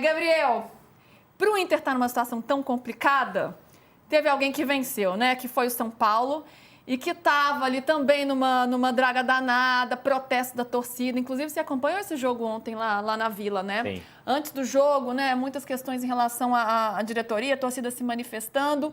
Gabriel, para o Inter estar numa situação tão complicada, teve alguém que venceu, né? Que foi o São Paulo e que estava ali também numa draga danada, protesto da torcida. Inclusive, você acompanhou esse jogo ontem lá na Vila, né? Sim. Antes do jogo, né? Muitas questões em relação à diretoria, a torcida se manifestando.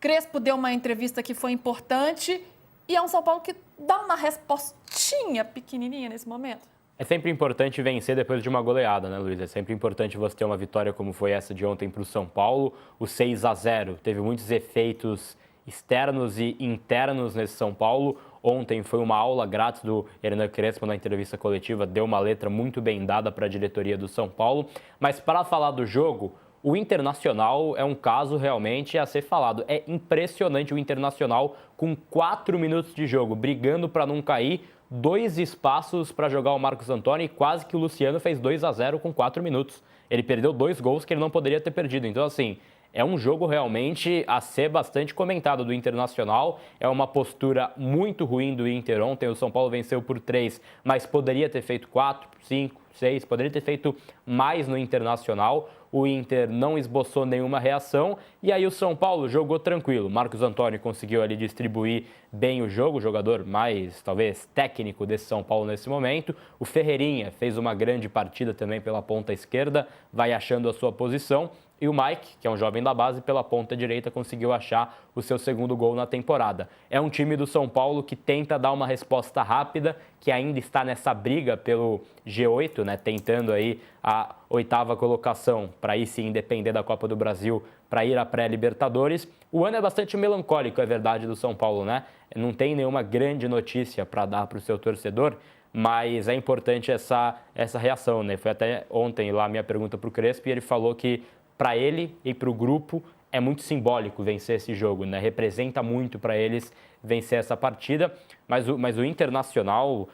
Crespo deu uma entrevista que foi importante e é um São Paulo que dá uma respostinha pequenininha nesse momento. É sempre importante vencer depois de uma goleada, né, Luiz? É sempre importante você ter uma vitória como foi essa de ontem para o São Paulo. O 6-0 teve muitos efeitos externos e internos nesse São Paulo. Ontem foi uma aula grátis do Hernan Crespo na entrevista coletiva, deu uma letra muito bem dada para a diretoria do São Paulo. Mas para falar do jogo, o Internacional é um caso realmente a ser falado. É impressionante o Internacional com 4 minutos de jogo, brigando para não cair. 2 espaços para jogar o Marcos Antônio e quase que o Luciano fez 2-0 com 4 minutos. Ele perdeu 2 gols que ele não poderia ter perdido. Então, assim, é um jogo realmente a ser bastante comentado do Internacional. É uma postura muito ruim do Inter ontem. O São Paulo venceu por 3, mas poderia ter feito 4, 5, 6, poderia ter feito mais no Internacional. O Inter não esboçou nenhuma reação e aí o São Paulo jogou tranquilo. Marcos Antônio conseguiu ali distribuir bem o jogo, o jogador mais, talvez, técnico desse São Paulo nesse momento. O Ferreirinha fez uma grande partida também pela ponta esquerda, vai achando a sua posição. E o Mike, que é um jovem da base, pela ponta direita conseguiu achar o seu segundo gol na temporada. É um time do São Paulo que tenta dar uma resposta rápida, que ainda está nessa briga pelo G8, né, tentando aí a 8ª colocação para aí sim depender da Copa do Brasil para ir à pré-Libertadores. O ano é bastante melancólico, é verdade, do São Paulo, né? Não tem nenhuma grande notícia para dar para o seu torcedor, mas é importante essa reação, né? Foi até ontem lá a minha pergunta para o Crespo e ele falou que para ele e para o grupo é muito simbólico vencer esse jogo, né? Representa muito para eles vencer essa partida, mas o Internacional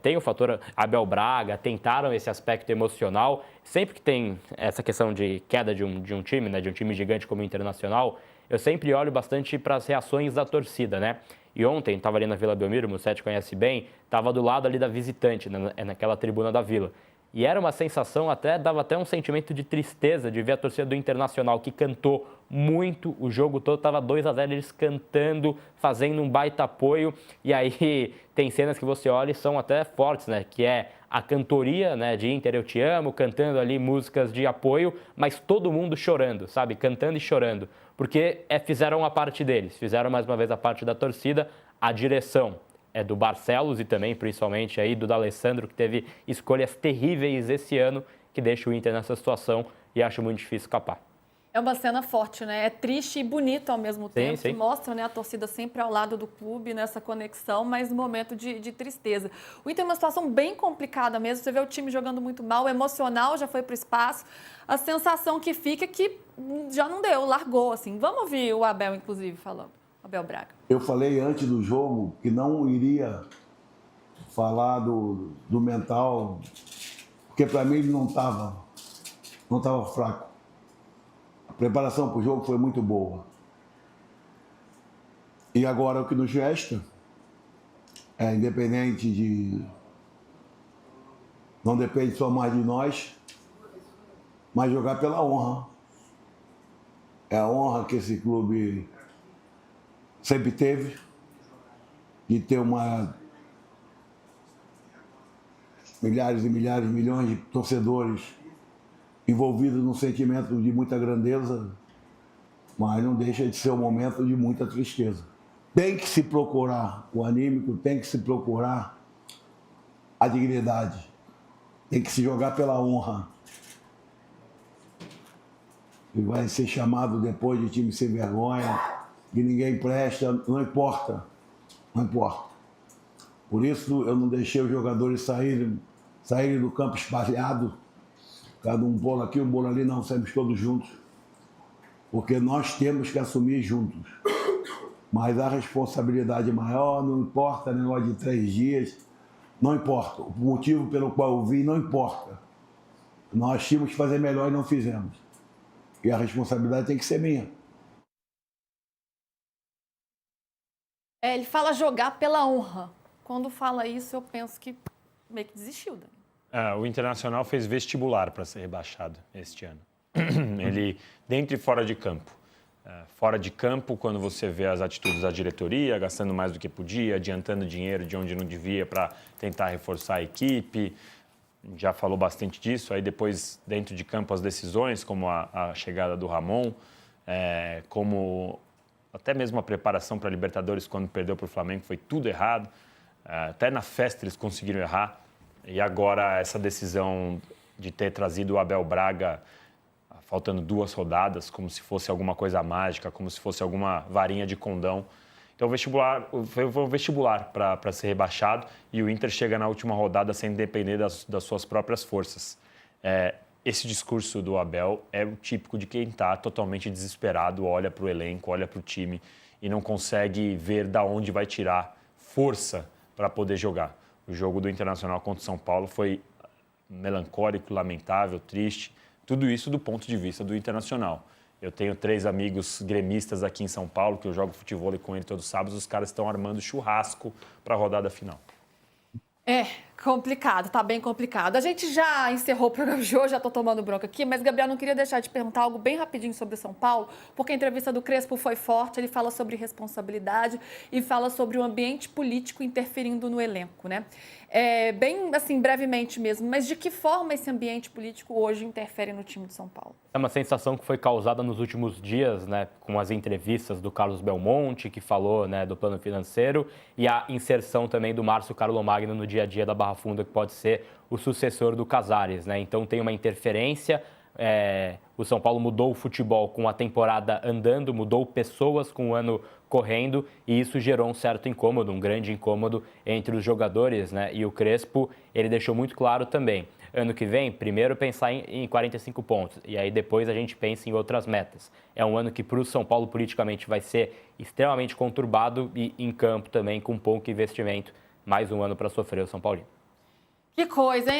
tem o fator Abel Braga, tentaram esse aspecto emocional. Sempre que tem essa questão de queda de um time, né? De um time gigante como o Internacional, eu sempre olho bastante para as reações da torcida, né? E ontem, estava ali na Vila Belmiro, o Mussetti conhece bem, estava do lado ali da visitante, naquela tribuna da Vila. E era uma sensação, dava até um sentimento de tristeza de ver a torcida do Internacional, que cantou muito o jogo todo, estava 2-0, eles cantando, fazendo um baita apoio. E aí tem cenas que você olha e são até fortes, né? Que é a cantoria, né, de Inter, Eu Te Amo, cantando ali músicas de apoio, mas todo mundo chorando, sabe? Cantando e chorando. Porque fizeram a parte deles, fizeram mais uma vez a parte da torcida, a direção do Barcelos e também, principalmente, aí do D'Alessandro, que teve escolhas terríveis esse ano, que deixa o Inter nessa situação e acho muito difícil escapar. É uma cena forte, né? É triste e bonito ao mesmo tempo, sim. que mostra, né, a torcida sempre ao lado do clube nessa conexão, mas no momento de tristeza. O Inter é uma situação bem complicada mesmo, você vê o time jogando muito mal, o emocional já foi para o espaço, a sensação que fica é que já não deu, largou, assim. Vamos ouvir o Abel, inclusive, falando. Abel Braga. Eu falei antes do jogo que não iria falar do mental, porque para mim ele não estava fraco. A preparação para o jogo foi muito boa. E agora o que nos resta é, independente de... não depende só mais de nós, mas jogar pela honra. É a honra que esse clube sempre teve, de ter milhares e milhares, milhões de torcedores envolvidos num sentimento de muita grandeza, mas não deixa de ser um momento de muita tristeza. Tem que se procurar o anímico, tem que se procurar a dignidade, tem que se jogar pela honra. E vai ser chamado depois de time sem vergonha, que ninguém presta, não importa, não importa. Por isso eu não deixei os jogadores saírem do campo espalhado, cada um bolo aqui, um bolo ali, não, saímos todos juntos, porque nós temos que assumir juntos. Mas a responsabilidade maior, não importa, negócio de 3 dias, não importa. O motivo pelo qual eu vim não importa. Nós tínhamos que fazer melhor e não fizemos. E a responsabilidade tem que ser minha. Ele fala jogar pela honra. Quando fala isso, eu penso que meio que desistiu, Dani. O Internacional fez vestibular para ser rebaixado este ano. Ele, dentro e fora de campo. Fora de campo, quando você vê as atitudes da diretoria, gastando mais do que podia, adiantando dinheiro de onde não devia para tentar reforçar a equipe, já falou bastante disso. Aí depois, dentro de campo, as decisões, como a chegada do Ramon, como até mesmo a preparação para a Libertadores, quando perdeu para o Flamengo, foi tudo errado. Até na festa eles conseguiram errar. E agora essa decisão de ter trazido o Abel Braga faltando 2 rodadas, como se fosse alguma coisa mágica, como se fosse alguma varinha de condão. Então foi o vestibular para ser rebaixado e o Inter chega na última rodada sem depender das suas próprias forças. Esse discurso do Abel é o típico de quem está totalmente desesperado, olha para o elenco, olha para o time e não consegue ver da onde vai tirar força para poder jogar. O jogo do Internacional contra o São Paulo foi melancólico, lamentável, triste. Tudo isso do ponto de vista do Internacional. Eu tenho 3 amigos gremistas aqui em São Paulo, que eu jogo futebol com eles todos os sábados. Os caras estão armando churrasco para a rodada final. Complicado, tá bem complicado. A gente já encerrou o programa de hoje, já tô tomando bronca aqui, mas, Gabriel, não queria deixar de perguntar algo bem rapidinho sobre o São Paulo, porque a entrevista do Crespo foi forte, ele fala sobre responsabilidade e fala sobre o ambiente político interferindo no elenco, né? Bem, assim, brevemente mesmo, mas de que forma esse ambiente político hoje interfere no time de São Paulo? É uma sensação que foi causada nos últimos dias, né, com as entrevistas do Carlos Belmonte, que falou, né, do plano financeiro, e a inserção também do Márcio Carlomagno no dia a dia da Barra Funda, que pode ser o sucessor do Casares, né? Então tem uma interferência. O São Paulo mudou o futebol com a temporada andando, mudou pessoas com o ano correndo, e isso gerou um certo incômodo, um grande incômodo entre os jogadores, né? E o Crespo, ele deixou muito claro também. Ano que vem, primeiro pensar em 45 pontos, e aí depois a gente pensa em outras metas. É um ano que para o São Paulo politicamente vai ser extremamente conturbado e em campo também com pouco investimento. Mais um ano para sofrer o São Paulino. Que coisa, hein?